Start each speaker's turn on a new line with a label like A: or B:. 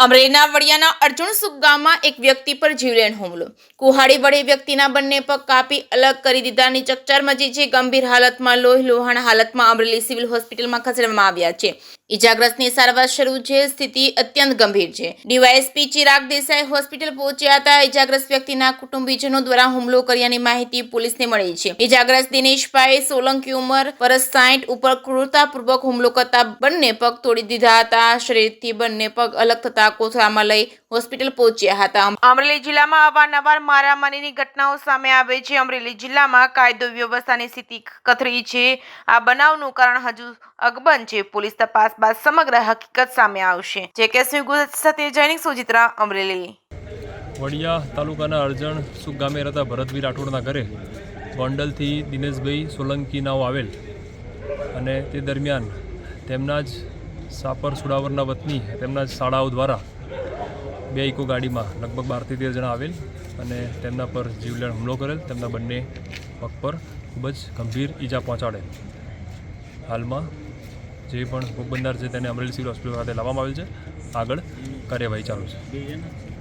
A: અમરેલીના વડિયાના અર્જુનસુખ ગામમાં એક વ્યક્તિ પર જીવલેણ હુમલો. કુહાડી વડે વ્યક્તિના બંને પગ કાપી અલગ કરી દીધાની ચકચાર મચી છે. ગંભીર હાલતમાં લોહીલુહાણ હાલતમાં અમરેલી સિવિલ હોસ્પિટલમાં ખસેડવામાં આવ્યા છે. ઈજાગ્રસ્તની સારવાર શરૂ છે. સ્થિતિ અત્યંત ગંભીર છે. ડીવાયએસપી ચિરાગ દેસાઈ હોસ્પિટલ પહોંચ્યા હતા. ઈજાગ્રસ્ત વ્યક્તિના કુટુંબીજનો દ્વારા હુમલો કર્યાની માહિતી પોલીસને મળી છે. ઈજાગ્રસ્ત દિનેશભાઈ સોલંકી ઉંમર વર્ષ 60 ઉપર ક્રૂરતાપૂર્વક હુમલો કરતા બંને પગ તોડી દીધા હતા. શરીરથી બંને પગ અલગ થતા કોથળામાં લઈ હોસ્પિટલ પહોંચ્યા હતા. અમરેલી જિલ્લામાં અવારનવાર મારામારીની ઘટનાઓ સામે આવે છે. અમરેલી જિલ્લામાં કાયદો વ્યવસ્થાની સ્થિતિ કથળી છે. આ બનાવનું કારણ હજુ અકબંધ છે. પોલીસ તપાસ બાદ સમગ્ર હકીકત સામે આવશે. જેકેસી ગુજરાત સાથે જૈનિક સુચિત્રા અમરેલી.
B: વડિયા તાલુકાના અર્જણસુખ ગામે રહેતા ભરતવીર રાઠોડના ઘરે ગોંડલથી દિનેશભાઈ સોલંકી નાવ આવેલ અને તે દરમિયાન તેમના જ સાપર સુડાવરના વતની તેમના જ શાળાઓ દ્વારા બે ઇકો ગાડીમાં લગભગ 12 થી 13 જણા આવેલ અને તેમના પર જીવલેણ હુમલો કરેલ. તેમના બંને પગ પર ખૂબ જ ગંભીર ઈજા પહોંચાડેલ. હાલમાં જે પણ ભોગ બનનાર છે તેને અમરેલી સિવિલ હોસ્પિટલ ખાતે લાવવામાં આવેલ છે. આગળ કાર્યવાહી ચાલુ છે.